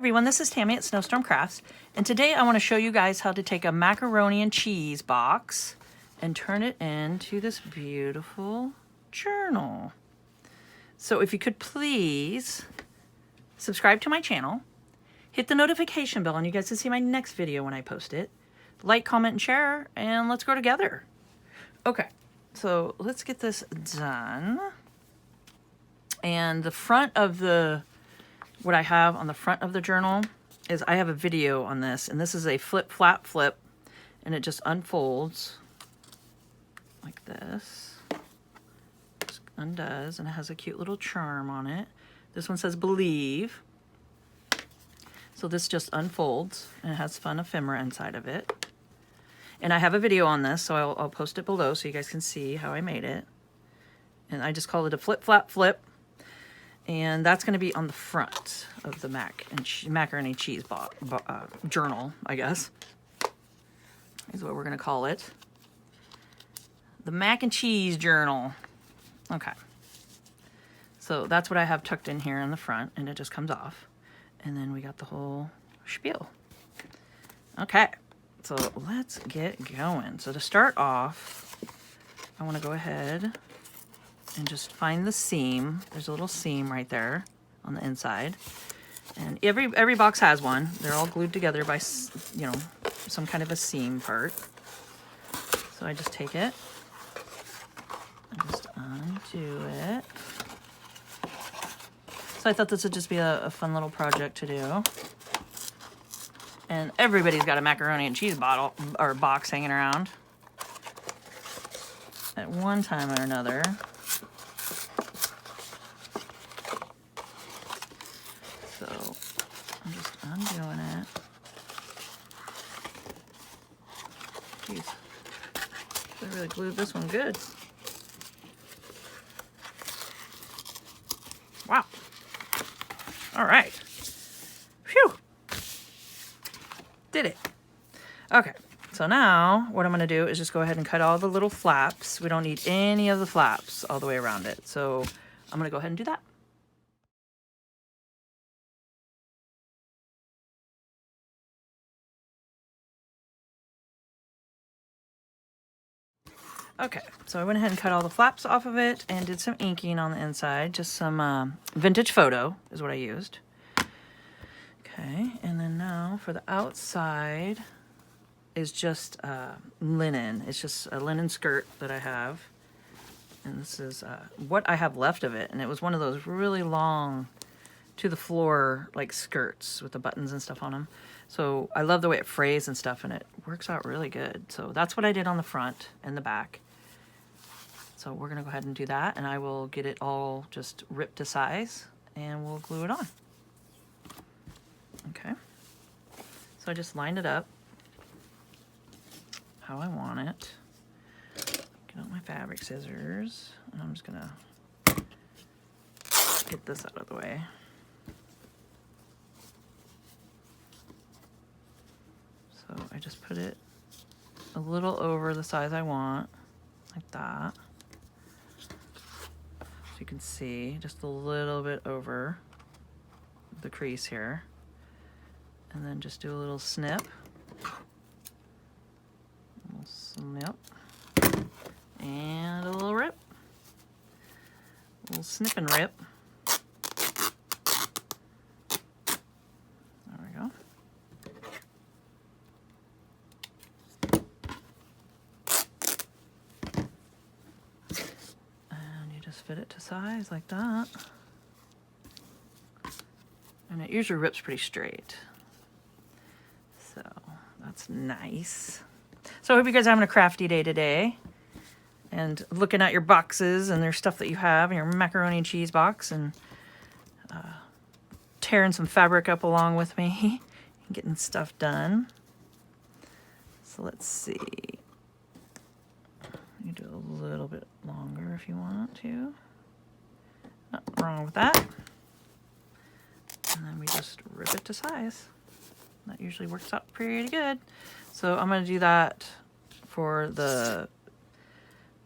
Everyone, this is Tammy at Snowstorm Crafts, and today I want to show you guys how to take a macaroni and cheese box and turn it into this beautiful journal. So if you could please subscribe to my channel, hit the notification bell, and you guys can see my next video when I post it. Like, comment, and share, and let's grow together. Okay, so let's get this done. And the front of what I have on the front of the journal is I have a video on this, and this is a flip flap flip, and it just unfolds like this. Just undoes, and it has a cute little charm on it. This one says believe. So this just unfolds, and it has fun ephemera inside of it. And I have a video on this, so I'll post it below so you guys can see how I made it. And I just call it a flip flap flip. And that's going to be on the front of the macaroni cheese journal, I guess, is what we're going to call it. The mac and cheese journal. Okay. So that's what I have tucked in here in the front, and it just comes off. And then we got the whole spiel. Okay. So let's get going. So to start off, I want to go ahead and just find the seam. There's a little seam right there on the inside, and every box has one. They're all glued together by, you know, some kind of a seam part. So I just take it and just undo it. So I thought this would just be a fun little project to do. And everybody's got a macaroni and cheese bottle or box hanging around at one time or another. So I'm just undoing it. Jeez, they really glued this one good. Wow. All right. Phew. Did it. Okay. So now what I'm going to do is just go ahead and cut all the little flaps. We don't need any of the flaps all the way around it. So I'm going to go ahead and do that. Okay, so I went ahead and cut all the flaps off of it and did some inking on the inside. Just some vintage photo is what I used. Okay, and then now for the outside is just linen. It's just a linen skirt that I have. And this is what I have left of it. And it was one of those really long to the floor like skirts with the buttons and stuff on them. So I love the way it frays and stuff, and it works out really good. So that's what I did on the front and the back. So we're gonna go ahead and do that, and I will get it all just ripped to size, and we'll glue it on. Okay. So I just lined it up how I want it. Get out my fabric scissors, and I'm just gonna get this out of the way. So I just put it a little over the size I want, like that. So you can see just a little bit over the crease here. And then just do a little snip. A little snip. And a little rip. A little snip and rip. There we go. And you just fit it to size like that. And it usually rips pretty straight. So that's nice. So I hope you guys are having a crafty day today and looking at your boxes and there's stuff that you have in your macaroni and cheese box, and tearing some fabric up along with me and getting stuff done. So let's see. You do a little bit longer if you want to. Nothing wrong with that. And then we just rip it to size. That usually works out pretty good. So I'm going to do that for the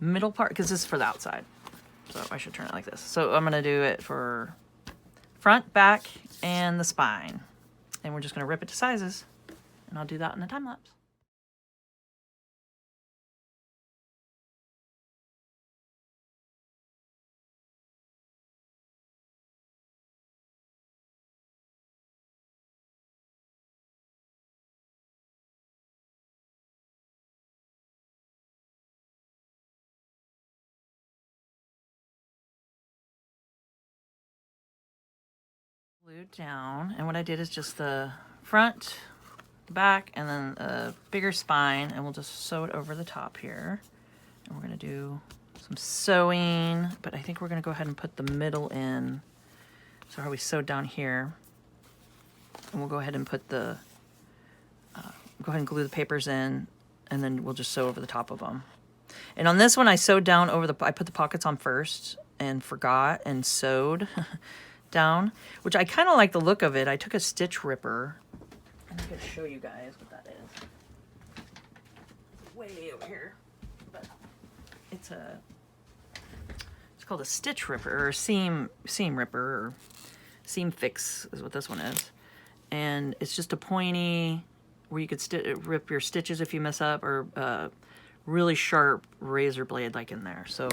middle part, because this is for the outside. So I should turn it like this. So I'm going to do it for front, back, and the spine. and we're just going to rip it to sizes. And I'll do that in a time lapse. Glued down, and what I did is just the front, back, and then a bigger spine, and we'll just sew it over the top here. And we're going to do some sewing, but I think we're going to go ahead and put the middle in. So how we sewed down here, and we'll go ahead and put the go ahead and glue the papers in, and then we'll just sew over the top of them. And on this one, I sewed down over the, I put the pockets on first and forgot and sewed down, which I kind of like the look of it. I took a stitch ripper, and I'm going to show you guys what that is. It's way over here, but it's called a stitch ripper, or seam ripper, or seam fix is what this one is. And it's just a pointy, where you could rip your stitches if you mess up, or really sharp razor blade like in there. So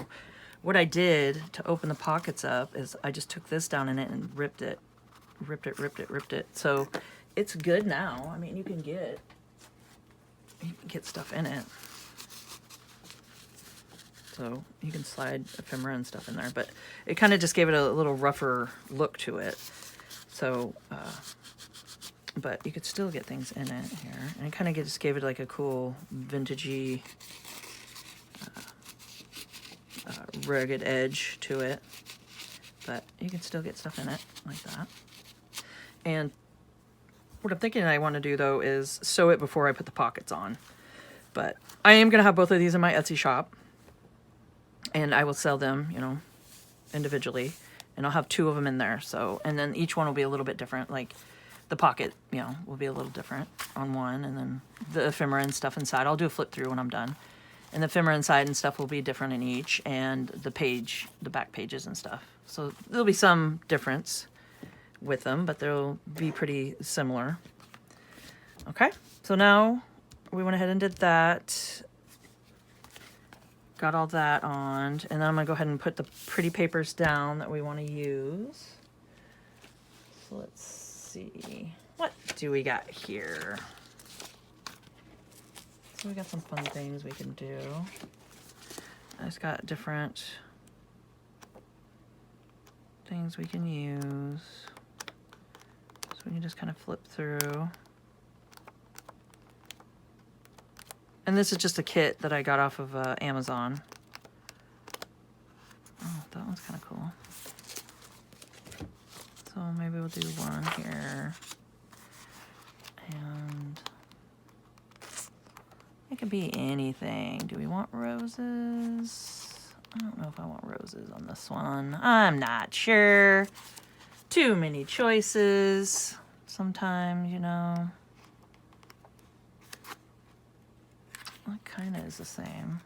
what I did to open the pockets up is I just took this down in it and ripped it. So it's good now. I mean, you can get stuff in it. So you can slide ephemera and stuff in there, but it kind of just gave it a little rougher look to it. So, but you could still get things in it here. And it kind of just gave it like a cool vintagey, rugged edge to it. But you can still get stuff in it like that. And what I'm thinking I want to do though is sew it before I put the pockets on. But I am going to have both of these in my Etsy shop. And I will sell them, you know, individually. And I'll have 2 of them in there. So, and then each one will be a little bit different. Like the pocket, you know, will be a little different on one. And then the ephemera and stuff inside. I'll do a flip through when I'm done. And the ephemera inside and stuff will be different in each. And the back pages and stuff. So there'll be some difference with them, but they'll be pretty similar. Okay, so now we went ahead and did that. Got all that on, and then I'm gonna go ahead and put the pretty papers down that we want to use. So let's see, what do we got here? So we got some fun things we can do. I just got different things we can use. So we can just kind of flip through. And this is just a kit that I got off of Amazon. Oh, that one's kind of cool. So maybe we'll do one here. And it could be anything. Do we want roses? I don't know if I want roses on this one. I'm not sure. Too many choices sometimes, you know. It kind of is the same.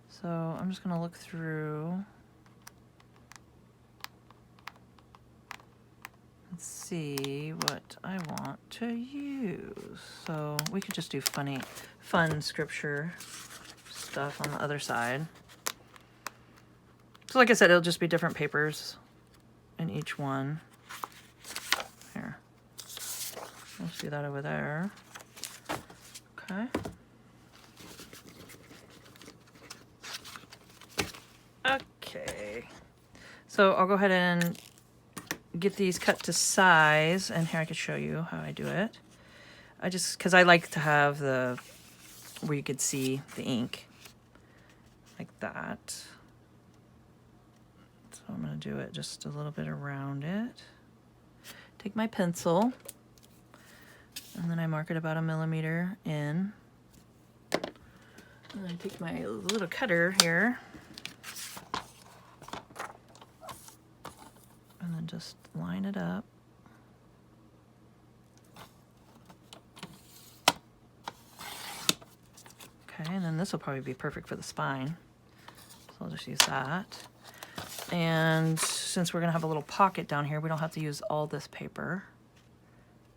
So I'm just going to look through and see what I want to use. So we could just do fun scripture stuff on the other side. So like I said, it'll just be different papers in each one. Here. Let's do that over there. Okay. Okay. So I'll go ahead and get these cut to size, and here I can show you how I do it. Because I like to have where you could see the ink like that. So I'm going to do it just a little bit around it. Take my pencil. And then I mark it about 1 millimeter in. And I take my little cutter here. And then just line it up. Okay, and then this will probably be perfect for the spine. So I'll just use that. And since we're gonna have a little pocket down here, we don't have to use all this paper.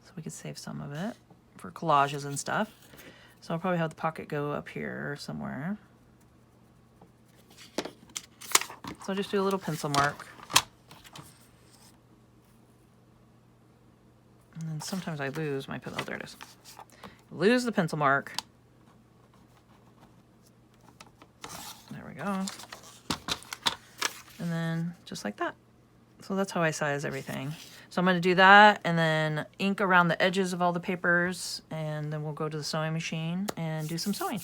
So we could save some of it for collages and stuff. So I'll probably have the pocket go up here somewhere. So I'll just do a little pencil mark. And then sometimes I lose my pencil. Oh, there it is. Lose the pencil mark. There we go. And then just like that. So that's how I size everything. So I'm going to do that and then ink around the edges of all the papers, and then we'll go to the sewing machine and do some sewing.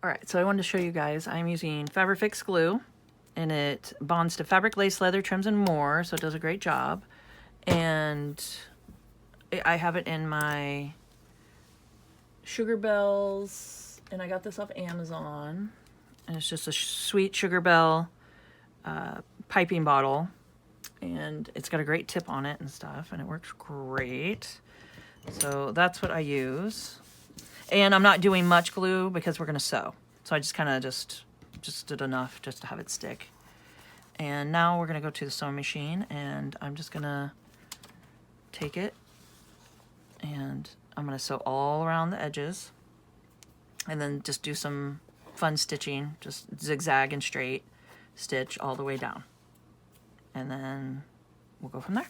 All right, so I wanted to show you guys, I'm using Fabrifix glue, and it bonds to fabric, lace, leather, trims, and more, so it does a great job. And I have it in my Sugar Bells, and I got this off Amazon, and it's just a sweet Sugar Bell piping bottle, and it's got a great tip on it and stuff, and it works great. So that's what I use. And I'm not doing much glue because we're gonna sew. So I just kind of just did enough just to have it stick. And now we're gonna go to the sewing machine, and I'm just gonna take it and I'm gonna sew all around the edges, and then just do some fun stitching, just zigzag and straight stitch all the way down. And then we'll go from there.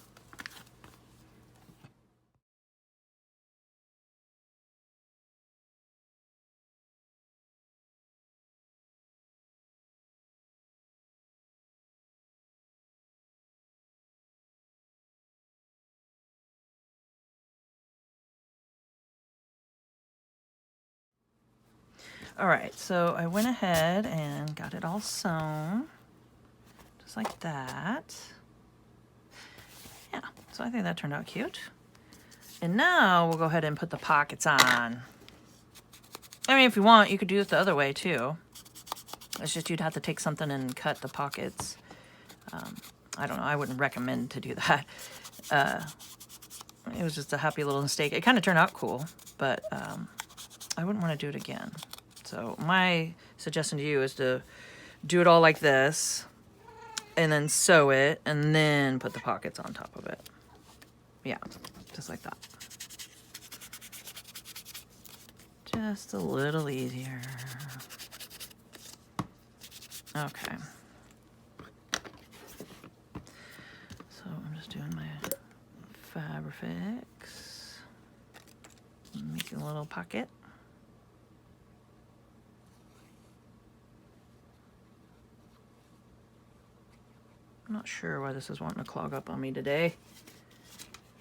All right, so I went ahead and got it all sewn, just like that. Yeah, so I think that turned out cute. And now we'll go ahead and put the pockets on. I mean, if you want, you could do it the other way too. It's just you'd have to take something and cut the pockets. I don't know, I wouldn't recommend to do that. It was just a happy little mistake. It kind of turned out cool, but I wouldn't want to do it again. So my suggestion to you is to do it all like this, and then sew it, and then put the pockets on top of it. Yeah, just like that. Just a little easier. Okay. So I'm just doing my Fabrifix, making a little pocket. I'm not sure why this is wanting to clog up on me today.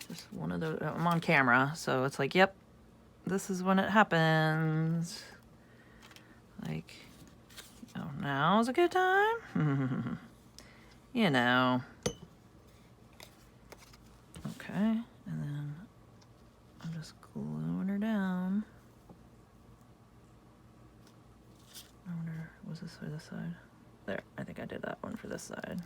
Just one of those, I'm on camera, so it's like, yep, this is when it happens. Like, oh, now's a good time? You know. Okay, and then I'm just gluing her down. I wonder, was this for this side? There, I think I did that one for this side.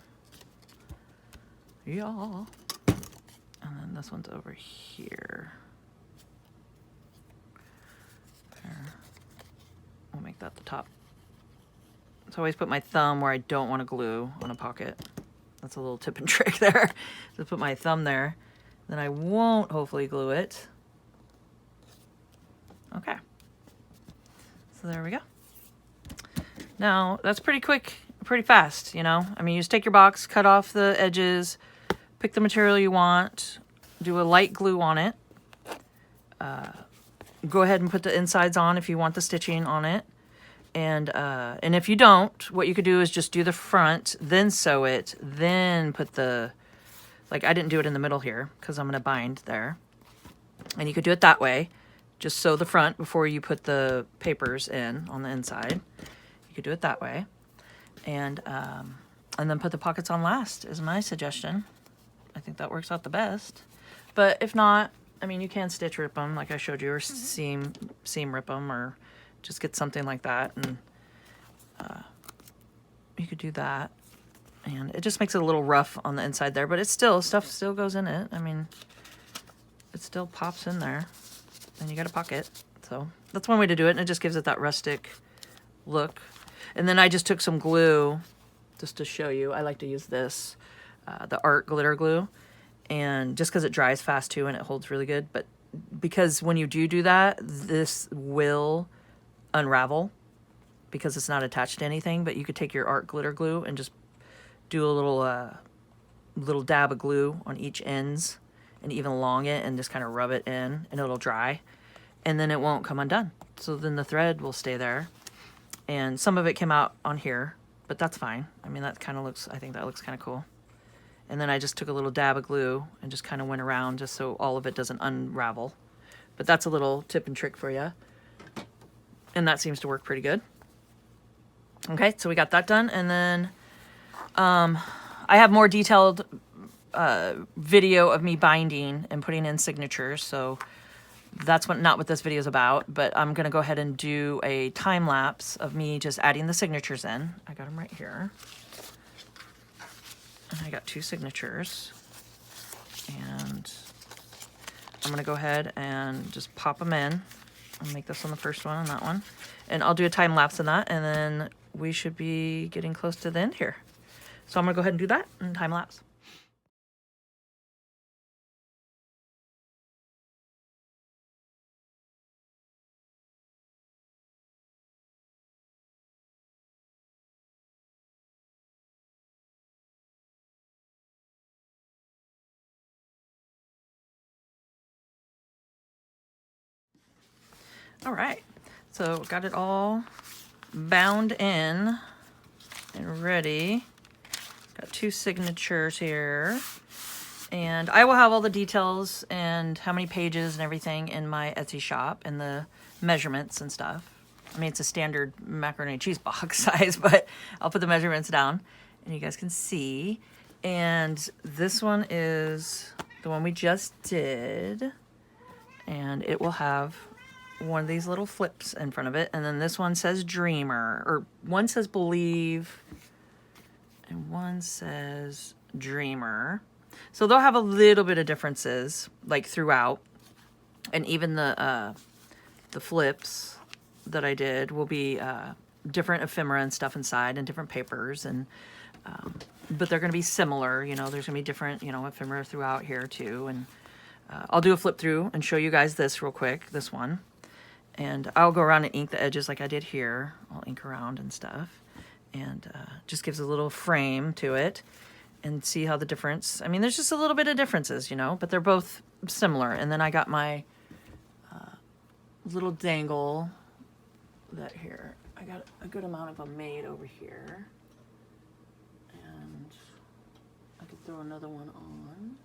Yeah. And then this one's over here. There. We'll make that the top. So I always put my thumb where I don't want to glue on a pocket. That's a little tip and trick there. Just put my thumb there. Then I won't hopefully glue it. Okay. So there we go. Now, that's pretty quick, pretty fast, you know? I mean, you just take your box, cut off the edges, pick the material you want, do a light glue on it. Go ahead and put the insides on if you want the stitching on it. And if you don't, what you could do is just do the front, then sew it, then put the, like I didn't do it in the middle here because I'm going to bind there. And you could do it that way. Just sew the front before you put the papers in on the inside. You could do it that way. And then put the pockets on last is my suggestion. I think that works out the best. But if not, I mean, you can stitch rip them like I showed you, or seam rip them, or just get something like that and you could do that. And it just makes it a little rough on the inside there, but it's still, stuff still goes in it. I mean, it still pops in there, and you got a pocket. So that's one way to do it, and it just gives it that rustic look. And then I just took some glue just to show you. I like to use this, the art glitter glue, and just because it dries fast too and it holds really good. But because when you do that, this will unravel because it's not attached to anything. But you could take your art glitter glue and just do a little dab of glue on each ends and even along it, and just kind of rub it in, and it'll dry, and then it won't come undone. So then the thread will stay there. And some of it came out on here, but that's fine. I mean, that kind of looks, I think that looks kind of cool. And then I just took a little dab of glue and just kind of went around just so all of it doesn't unravel. But that's a little tip and trick for you. And that seems to work pretty good. Okay, so we got that done. And then I have more detailed video of me binding and putting in signatures. So that's not what this video is about, but I'm going to go ahead and do a time lapse of me just adding the signatures in. I got them right here. And I got 2 signatures. And I'm going to go ahead and just pop them in. I'll make this one the first one and that one. And I'll do a time lapse in that, and then we should be getting close to the end here. So I'm going to go ahead and do that and time lapse. All right, so got it all bound in and ready. Got 2 signatures here, and I will have all the details and how many pages and everything in my Etsy shop, and the measurements and stuff. I mean, it's a standard macaroni and cheese box size, but I'll put the measurements down and you guys can see. And this one is the one we just did, and it will have one of these little flips in front of it. And then this one says Dreamer, or one says Believe, and one says Dreamer. So they'll have a little bit of differences like throughout, and even the flips that I did will be different ephemera and stuff inside, and different papers, and but they're going to be similar. You know, there's going to be different, you know, ephemera throughout here too. And I'll do a flip through and show you guys this real quick, this one. And I'll go around and ink the edges like I did here. I'll ink around and stuff. And just gives a little frame to it. And see how the difference, I mean, there's just a little bit of differences, you know, but they're both similar. And then I got my little dangle that here. I got a good amount of them made over here. And I could throw another one on.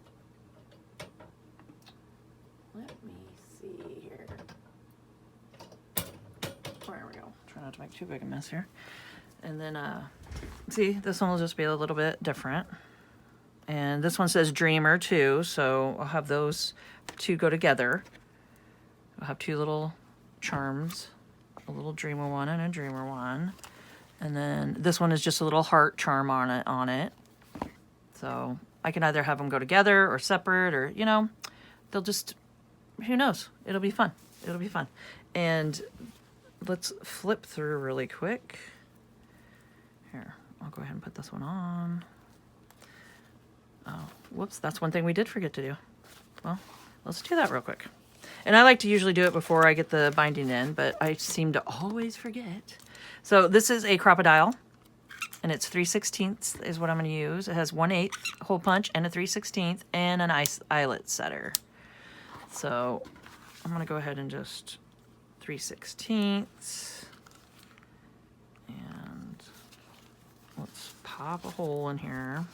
Let me see here. There we go. Try not to make too big a mess here. And then, see, this one will just be a little bit different. And this one says Dreamer too, so I'll have those 2 go together. I'll have 2 little charms, a little Dreamer one and a Dreamer one. And then this one is just a little heart charm on it. So I can either have them go together or separate, or, you know, they'll just, who knows? It'll be fun. It'll be fun. And let's flip through really quick. Here, I'll go ahead and put this one on. Oh, whoops, that's one thing we did forget to do. Well, let's do that real quick. And I like to usually do it before I get the binding in, but I seem to always forget. So this is a crocodile, and it's 3/16 is what I'm going to use. It has 1/8 hole punch and a 3/16 and an eyelet setter. So I'm going to go ahead and just 3/16, and let's pop a hole in here.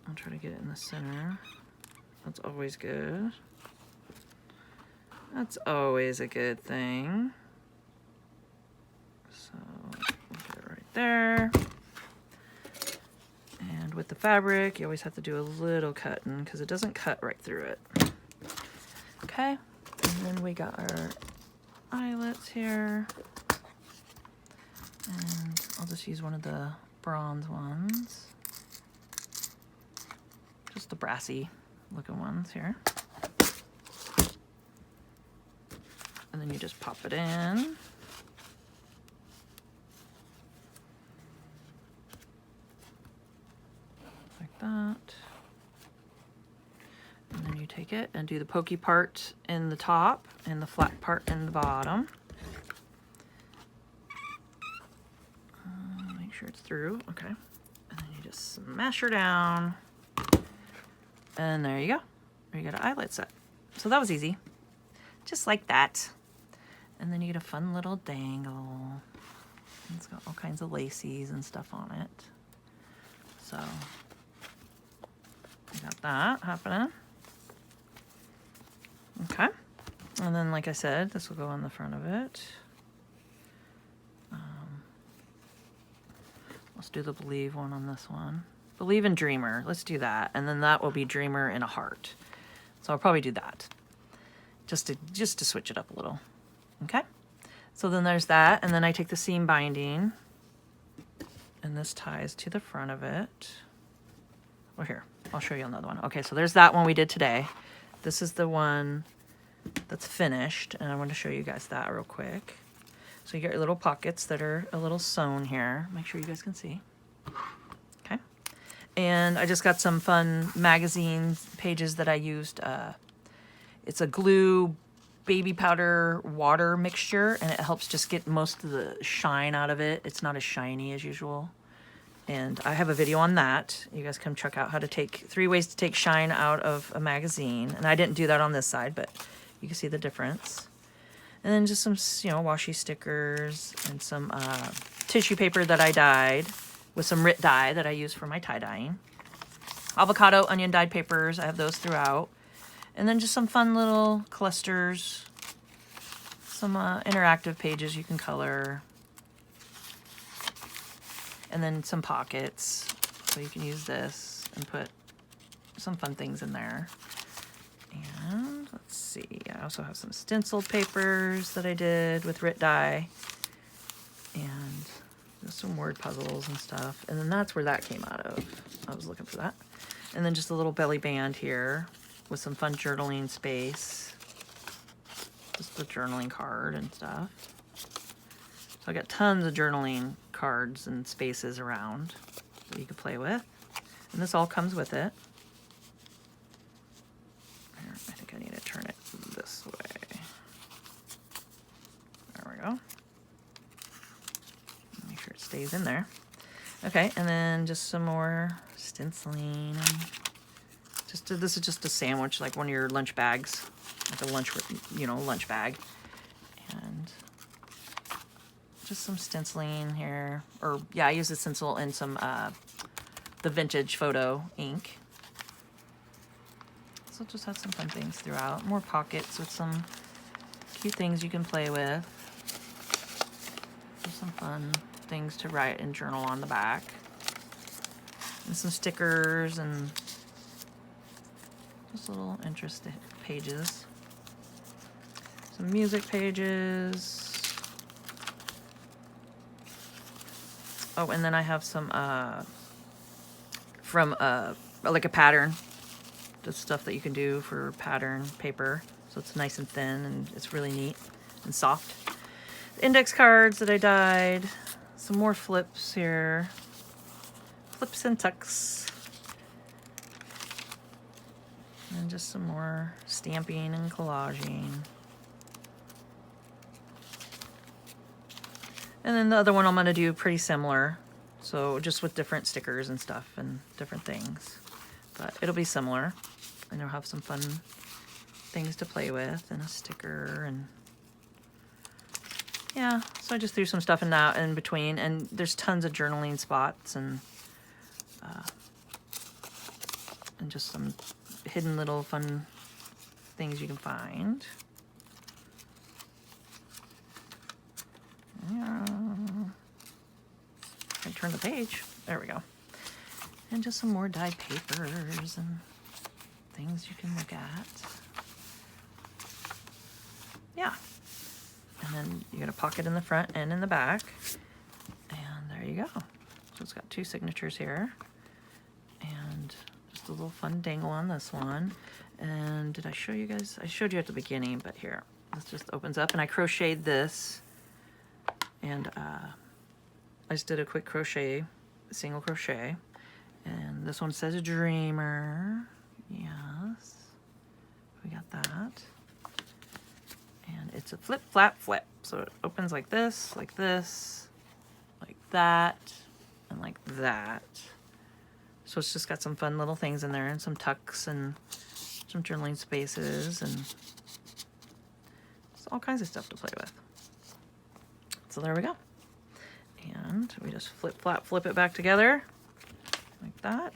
I'll try to get it in the center. That's always good. That's always a good thing. So we'll get it right there. And with the fabric, you always have to do a little cutting because it doesn't cut right through it. Okay, and then we got our eyelets here. And I'll just use one of the bronze ones. Just the brassy looking ones here. And then you just pop it in. Like that. And then you take it and do the pokey part in the top and the flat part in the bottom. Make sure it's through, okay. And then you just smash her down. And there you go. You got an eyelet set. So that was easy. Just like that. And then you get a fun little dangle. It's got all kinds of laces and stuff on it. So you got that happening. Okay. And then, like I said, this will go on the front of it. Let's do the Believe one on this one. Believe in Dreamer. Let's do that. And then that will be Dreamer in a heart. So I'll probably do that. Just to switch it up a little. Okay? So then there's that. And then I take the seam binding. And this ties to the front of it. Well, here. I'll show you another one. Okay, so there's that one we did today. This is the one that's finished. And I want to show you guys that real quick. So you get your little pockets that are a little sewn here. Make sure you guys can see. Okay. And I just got some fun magazine pages that I used. It's a glue baby powder water mixture, and it helps just get most of the shine out of it. It's not as shiny as usual. And I have a video on that. You guys come check out how to take 3 ways to take shine out of a magazine. And I didn't do that on this side, but you can see the difference. And then just some, you know, washi stickers and some tissue paper that I dyed with some RIT dye that I use for my tie-dyeing. Avocado, onion dyed papers. I have those throughout. And then just some fun little clusters. Some interactive pages you can color. And then some pockets. So you can use this and put some fun things in there. And let's see, I also have some stenciled papers that I did with RIT dye. And just some word puzzles and stuff. And then that's where that came out of. I was looking for that. And then just a little belly band here with some fun journaling space. Just the journaling card and stuff. So I got tons of journaling cards and spaces around that you could play with. And this all comes with it. I think I need to turn it this way. There we go. Make sure it stays in there. Okay, and then just some more stenciling. This is just a sandwich, like one of your lunch bags, like a lunch, lunch bag. And just some stenciling here. Or yeah, I use the stencil and some the vintage photo ink. So just have some fun things throughout. More pockets with some cute things you can play with. Just some fun things to write and journal on the back. And some stickers and just little interest pages. Some music pages. Oh, and then I have some from like a pattern. The stuff that you can do for pattern paper. So it's nice and thin and it's really neat and soft. Index cards that I dyed. Some more flips here. Flips and tucks. And just some more stamping and collaging. And then the other one I'm going to do pretty similar. So just with different stickers and stuff and different things. But it'll be similar. And I'll have some fun things to play with and a sticker and yeah. So I just threw some stuff in that in between, and there's tons of journaling spots and just some hidden little fun things you can find. Yeah. I turn the page. There we go. And just some more dyed papers and things you can look at. Yeah. And then you got a pocket in the front and in the back. there you go. So it's got 2 signatures here. And just a little fun dangle on this one. And did I show you guys? I showed you at the beginning, but here, this just opens up, and I crocheted this. And I just did a quick crochet, single crochet. And this one says Dreamer. Yes, we got that. And it's a flip, flap, flip. So it opens like this, like that, and like that. So it's just got some fun little things in there, and some tucks and some journaling spaces, and just all kinds of stuff to play with. So there we go. And we just flip, flap, flip it back together like that.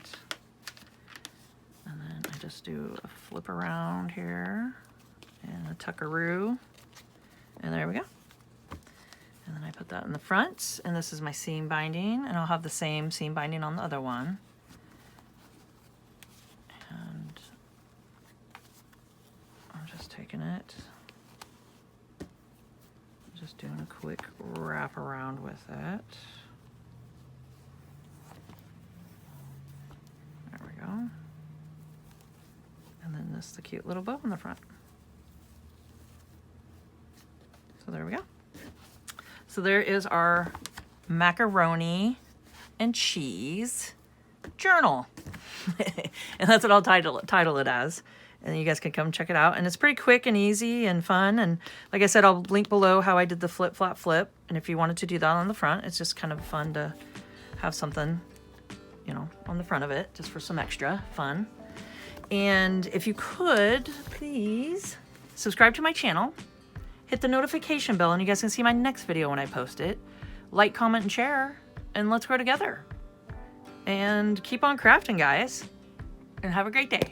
And then I just do a flip around here and a tuckaroo. And there we go. And then I put that in the front, and this is my seam binding, and I'll have the same seam binding on the other one. And I'm just taking it, just doing a quick wrap around with it. There we go. And then this is the cute little bow in the front. So there we go. So there is our macaroni and cheese journal. And that's what I'll title it as. And you guys can come check it out. And it's pretty quick and easy and fun. And like I said, I'll link below how I did the flip, flap, flip. And if you wanted to do that on the front, it's just kind of fun to have something, you know, on the front of it, just for some extra fun. And if you could, please subscribe to my channel. Hit the notification bell, and you guys can see my next video when I post it. Like, comment, and share, and let's grow together. And keep on crafting, guys. And have a great day.